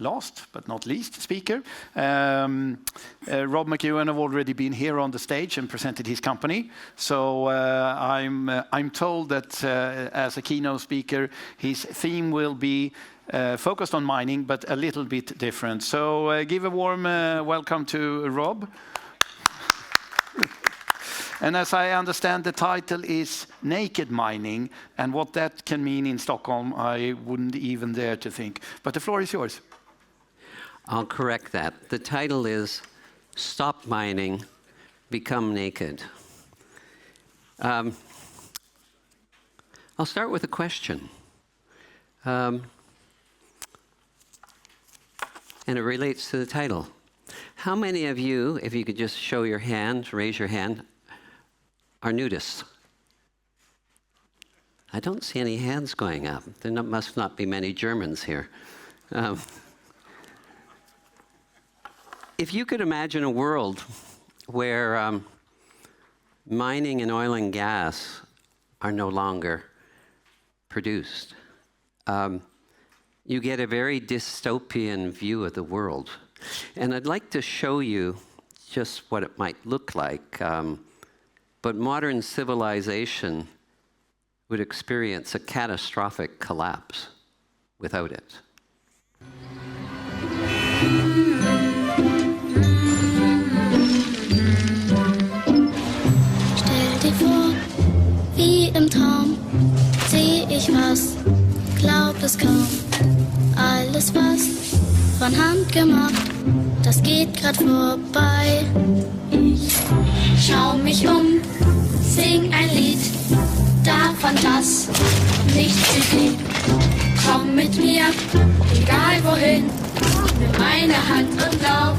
last but not least speaker. Rob McEwen have already been here on the stage and presented his company. So I'm told that as a keynote speaker, his theme will be focused on mining, but a little bit different. So give a warm welcome to Rob. And as I understand, the title is Naked Mining, and what that can mean in Stockholm, I wouldn't even dare to think. But the floor is yours. I'll correct that. The title is Stop Mining, Become Naked. I'll start with a question. And it relates to the title. How many of you, if you could just show your hand, raise your hand, are nudists? I don't see any hands going up. There must not be many Germans here. If you could imagine a world where mining and oil and gas are no longer produced, you get a very dystopian view of the world. And I'd like to show you just what it might look like. But modern civilization would experience a catastrophic collapse without it. Stell dir vor, wie im Traum, seh ich was, glaub es kaum. Alles was von Hand gemacht, das geht grad vorbei. Ich schau mich um, sing ein Lied davon, dass nichts mehr geht. Komm mit mir, egal wohin, nimm meine Hand und lauf.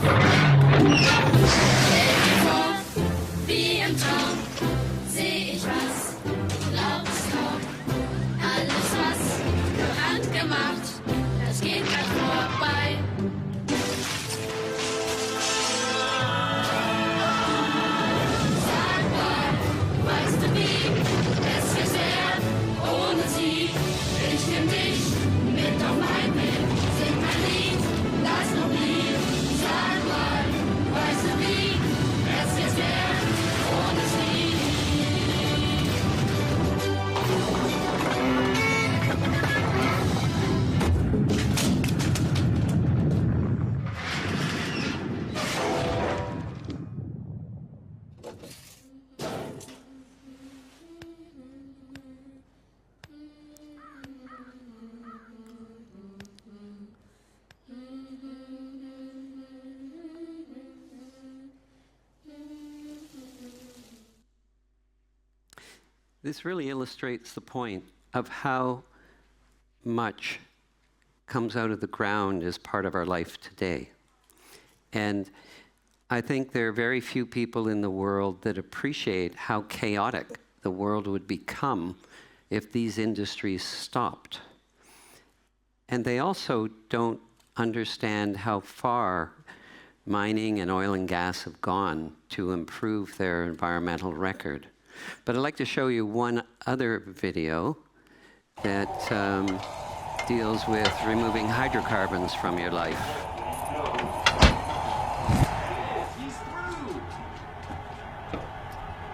Stell dir vor, wie im Traum, seh ich was, glaub es kaum. Alles was von Hand gemacht, das geht grad vorbei. This really illustrates the point of how much comes out of the ground as part of our life today. And I think there are very few people in the world that appreciate how chaotic the world would become if these industries stopped. And they also don't understand how far mining and oil and gas have gone to improve their environmental record. But I'd like to show you one other video that deals with removing hydrocarbons from your life. He's through.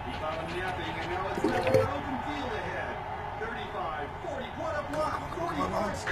He found nothing, and now it's like an open field ahead. 35, 40, what a block, 40 yards.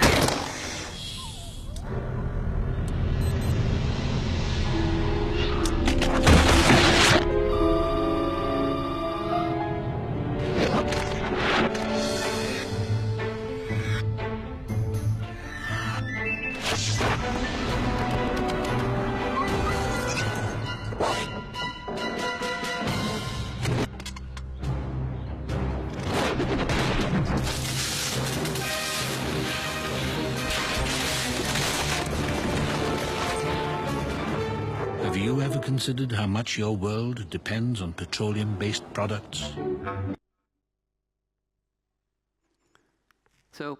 Have you ever considered how much your world depends on petroleum-based products? So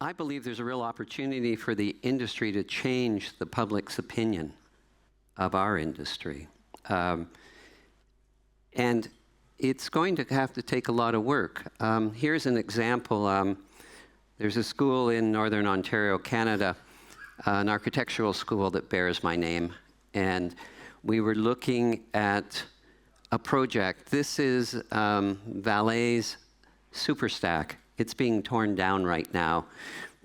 I believe there's a real opportunity for the industry to change the public's opinion of our industry. And it's going to have to take a lot of work. Here's an example. There's a school in Northern Ontario, Canada, an architectural school that bears my name. And we were looking at a project. This is Vale's Superstack. It's being torn down right now.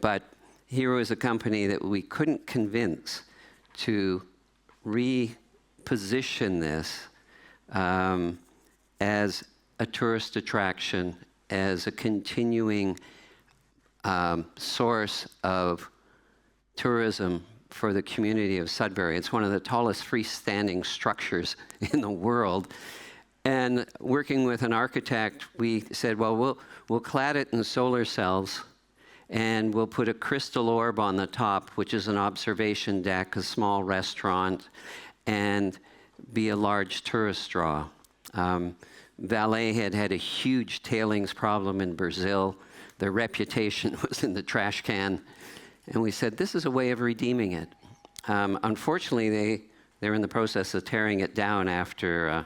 But here was a company that we couldn't convince to reposition this as a tourist attraction, as a continuing source of tourism for the community of Sudbury. It's one of the tallest freestanding structures in the world. And working with an architect, we said, well, we'll clad it in solar cells, and we'll put a crystal orb on the top, which is an observation deck, a small restaurant, and be a large tourist draw. Vale had a huge tailings problem in Brazil. Their reputation was in the trash can. And we said, this is a way of redeeming it. Unfortunately, they're in the process of tearing it down after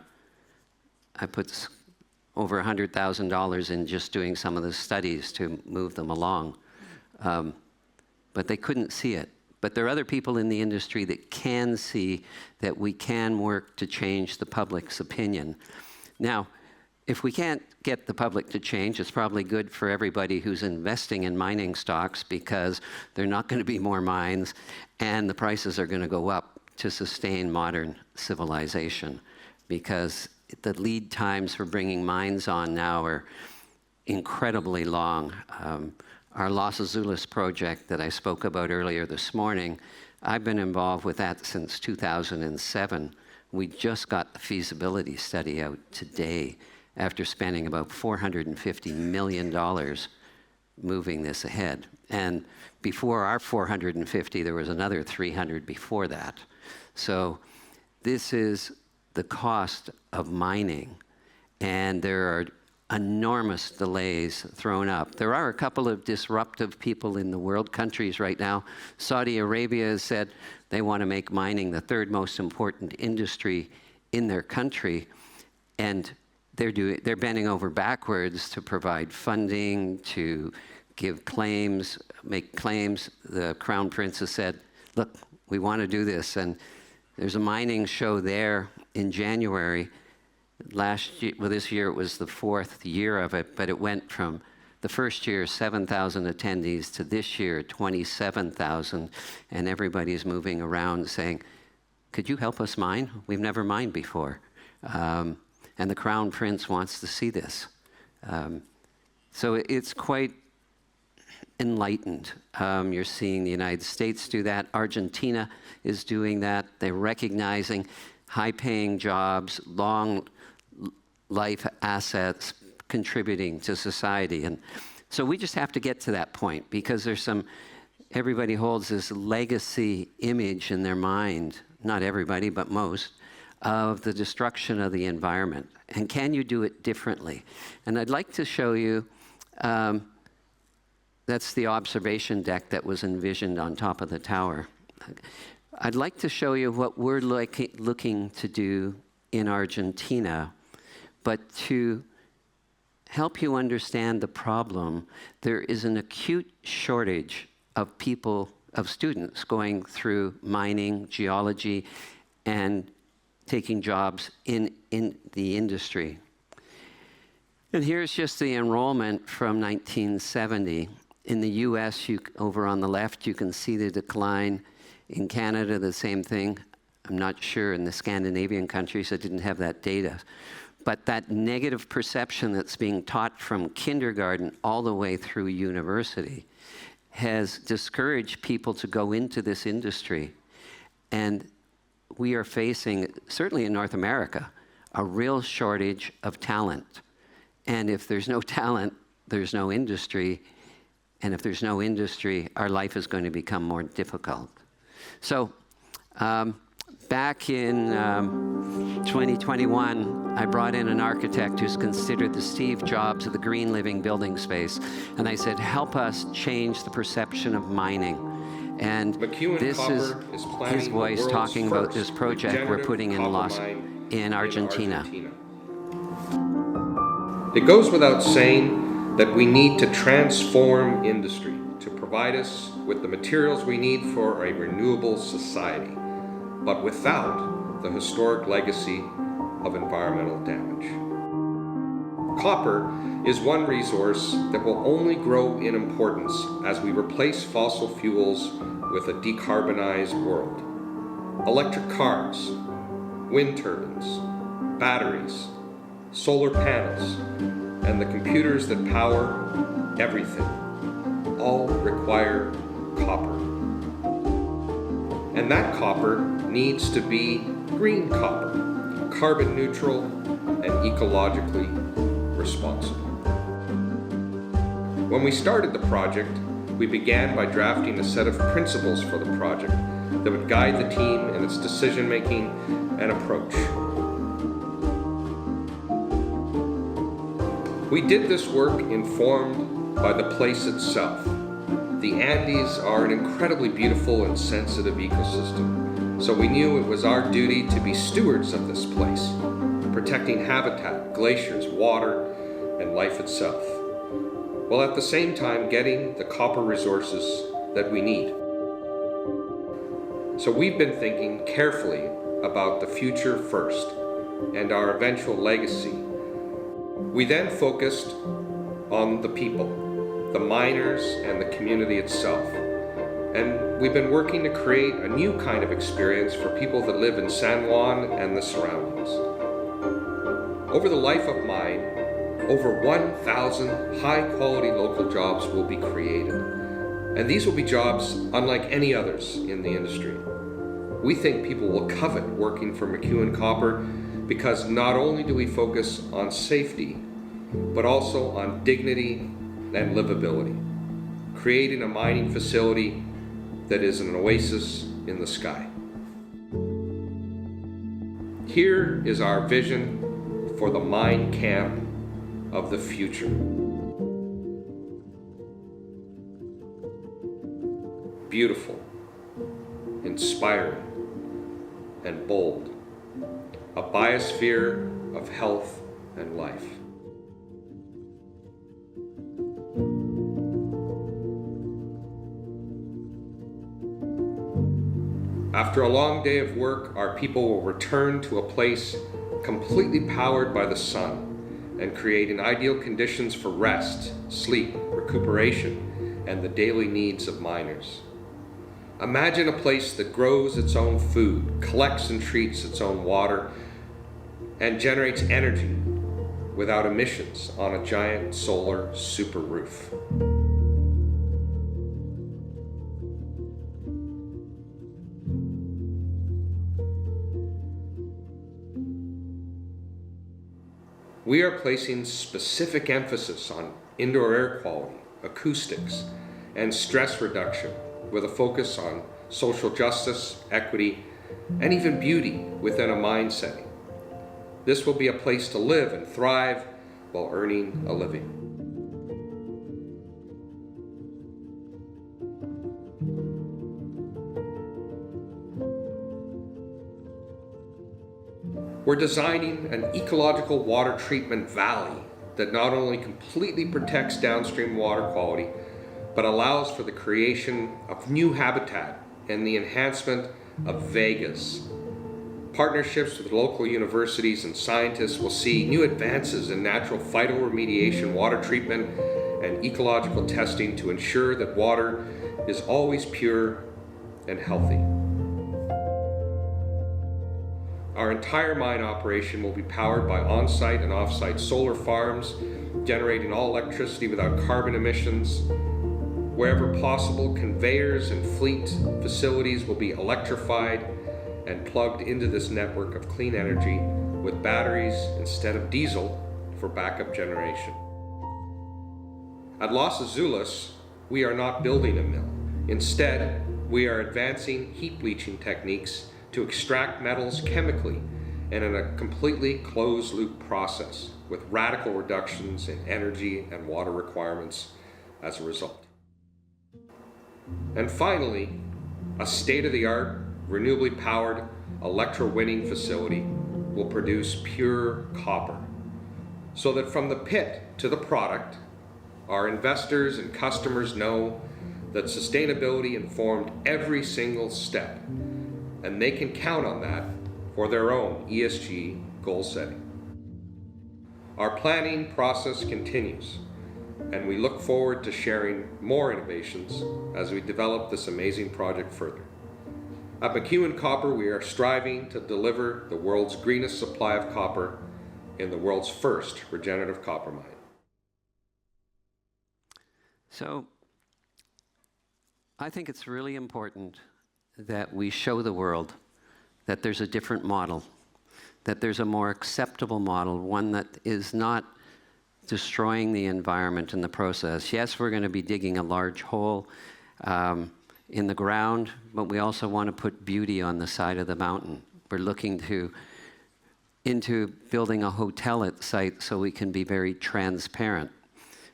I put over $100,000 in just doing some of the studies to move them along. But they couldn't see it. But there are other people in the industry that can see that we can work to change the public's opinion. Now, if we can't get the public to change, it's probably good for everybody who's investing in mining stocks, because there are not going to be more mines, and the prices are going to go up to sustain modern civilization, because the lead times for bringing mines on now are incredibly long. Our Los Azules project that I spoke about earlier this morning, I've been involved with that since 2007. We just got the feasibility study out today after spending about $450 million moving this ahead. And before our 450, there was another 300 before that. So this is the cost of mining, and there are enormous delays thrown up. There are a couple of disruptive people in the world, countries right now. Saudi Arabia has said they want to make mining the third most important industry in their country, and they're bending over backwards to provide funding, to give claims, make claims. The Crown Prince has said, look, we want to do this. And there's a mining show there in January. Last year, well, this year it was the 4th year of it, but it went from the first year 7,000 attendees to this year 27,000, and everybody's moving around saying, could you help us mine? We've never mined before. And the Crown Prince wants to see this. So it's quite enlightened. You're seeing the United States do that. Argentina is doing that. They're recognizing high-paying jobs, long life assets contributing to society. And so we just have to get to that point, because there's everybody holds this legacy image in their mind, not everybody, but most, of the destruction of the environment. And can you do it differently? And I'd like to show you, that's the observation deck that was envisioned on top of the tower. I'd like to show you what we're looking to do in Argentina, but to help you understand the problem, there is an acute shortage of people, of students going through mining, geology, and taking jobs in the industry. And here's just the enrollment from 1970. In the US, over on the left, you can see the decline. In Canada, the same thing. I'm not sure in the Scandinavian countries, I didn't have that data. But that negative perception that's being taught from kindergarten all the way through university has discouraged people to go into this industry. And we are facing, certainly in North America, a real shortage of talent. And if there's no talent, there's no industry. And if there's no industry, our life is going to become more difficult. So back in 2021, I brought in an architect who's considered the Steve Jobs of the green living building space. And I said, help us change the perception of mining. And McEwen this is his voice talking about this project we're putting in Argentina. It goes without saying that we need to transform industry to provide us with the materials we need for a renewable society, but without the historic legacy of environmental damage. Copper is one resource that will only grow in importance as we replace fossil fuels with a decarbonized world. Electric cars, wind turbines, batteries, solar panels, and the computers that power everything all require copper. And that copper needs to be green copper, carbon neutral and ecologically responsible. When we started the project, we began by drafting a set of principles for the project that would guide the team in its decision-making and approach. We did this work informed by the place itself. The Andes are an incredibly beautiful and sensitive ecosystem, so we knew it was our duty to be stewards of this place, protecting habitat, glaciers, water, and life itself, while at the same time getting the copper resources that we need. So we've been thinking carefully about the future first and our eventual legacy. We then focused on the people, the miners, and the community itself. And we've been working to create a new kind of experience for people that live in San Juan and the surroundings. Over the life of mine, over 1,000 high-quality local jobs will be created. And these will be jobs unlike any others in the industry. We think people will covet working for McEwen Copper because not only do we focus on safety, but also on dignity and livability, creating a mining facility that is an oasis in the sky. Here is our vision for the mine camp of the future. Beautiful, inspiring, and bold. A biosphere of health and life. After a long day of work, our people will return to a place completely powered by the sun and creating ideal conditions for rest, sleep, recuperation, and the daily needs of miners. Imagine a place that grows its own food, collects and treats its own water, and generates energy without emissions on a giant solar super roof. We are placing specific emphasis on indoor air quality, acoustics, and stress reduction with a focus on social justice, equity, and even beauty within a mine setting. This will be a place to live and thrive while earning a living. We're designing an ecological water treatment valley that not only completely protects downstream water quality, but allows for the creation of new habitat and the enhancement of vegas. Partnerships with local universities and scientists will see new advances in natural phytoremediation, water treatment, and ecological testing to ensure that water is always pure and healthy. Our entire mine operation will be powered by on-site and off-site solar farms, generating all electricity without carbon emissions. Wherever possible, conveyors and fleet facilities will be electrified and plugged into this network of clean energy with batteries instead of diesel for backup generation. At Los Azules, we are not building a mill. Instead, we are advancing heap leaching techniques to extract metals chemically and in a completely closed-loop process with radical reductions in energy and water requirements as a result. And finally, a state-of-the-art, renewably powered electrowinning facility will produce pure copper, so that from the pit to the product, our investors and customers know that sustainability informed every single step, and they can count on that for their own ESG goal setting. Our planning process continues, and we look forward to sharing more innovations as we develop this amazing project further. At McEwen Copper, we are striving to deliver the world's greenest supply of copper in the world's first regenerative copper mine. So, I think it's really important that we show the world that there's a different model, that there's a more acceptable model, one that is not destroying the environment in the process. Yes, we're going to be digging a large hole in the ground, but we also want to put beauty on the side of the mountain. We're looking into building a hotel at the site so we can be very transparent.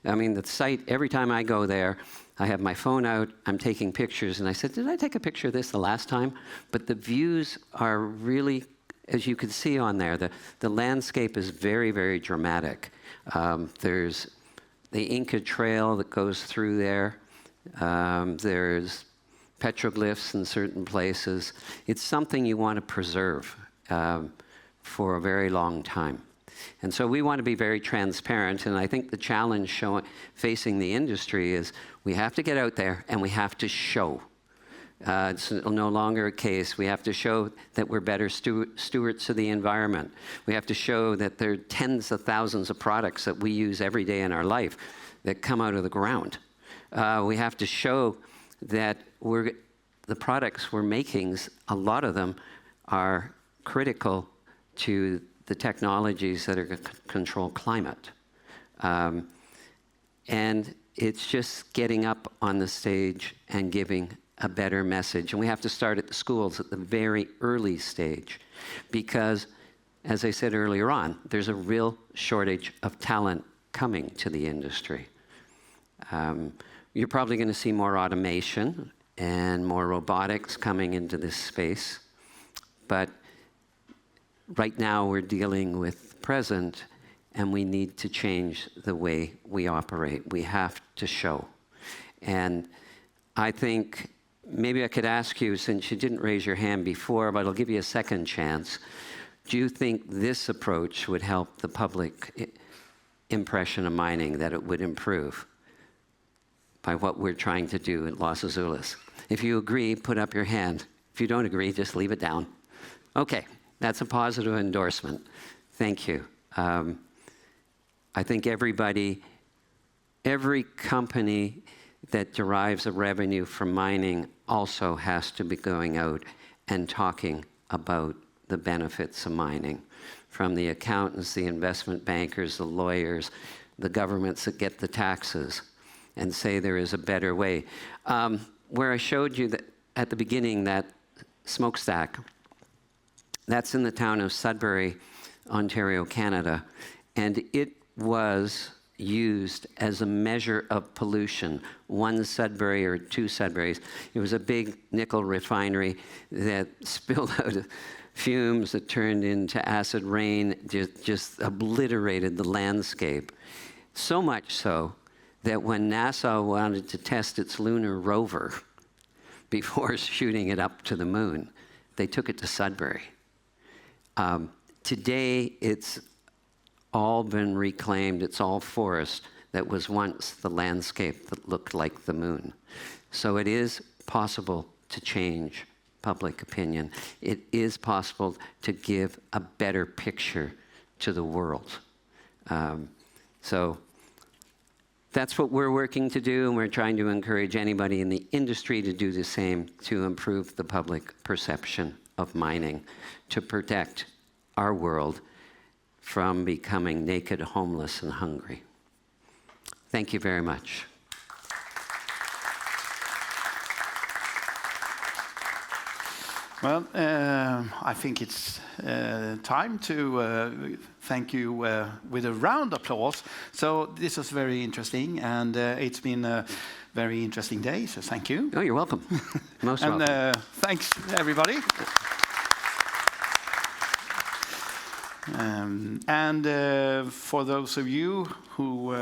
I mean, the site, every time I go there, I have my phone out, I'm taking pictures, and I said, did I take a picture of this the last time? But the views are really, as you can see on there, the landscape is very, very dramatic. There's the Inca Trail that goes through there. There's petroglyphs in certain places. It's something you want to preserve for a very long time. And so we want to be very transparent, and I think the challenge facing the industry is we have to get out there and we have to show. It's no longer a case. We have to show that we're better stewards of the environment. We have to show that there are tens of thousands of products that we use every day in our life that come out of the ground. We have to show that the products we're making, a lot of them are critical to the technologies that are going to control climate. And it's just getting up on the stage and giving a better message. And we have to start at the schools at the very early stage because, as I said earlier on, there's a real shortage of talent coming to the industry. You're probably going to see more automation and more robotics coming into this space. But right now we're dealing with the present, and we need to change the way we operate. We have to show. And I think maybe I could ask you, since you didn't raise your hand before, but I'll give you a second chance. Do you think this approach would help the public impression of mining, that it would improve by what we're trying to do at Los Azules? If you agree, put up your hand. If you don't agree, just leave it down. Okay, that's a positive endorsement. Thank you. I think every company that derives a revenue from mining also has to be going out and talking about the benefits of mining. From the accountants, the investment bankers, the lawyers, the governments that get the taxes, and say there is a better way. Where I showed you that at the beginning, that smokestack, that's in the town of Sudbury, Ontario, Canada, and it was used as a measure of pollution. One Sudbury or two Sudburys. It was a big nickel refinery that spilled out fumes that turned into acid rain, just obliterated the landscape. So much so that when NASA wanted to test its lunar rover before shooting it up to the moon, they took it to Sudbury. Today, it's all been reclaimed. It's all forest that was once the landscape that looked like the moon. So it is possible to change public opinion. It is possible to give a better picture to the world. So that's what we're working to do, and we're trying to encourage anybody in the industry to do the same to improve the public perception of mining, to protect our world from becoming naked, homeless, and hungry. Thank you very much. Well, I think it's time to thank you with a round of applause. So this was very interesting, and it's been a very interesting day, so thank you. Oh, you're welcome. Most welcome. And thanks, everybody. And for those of you who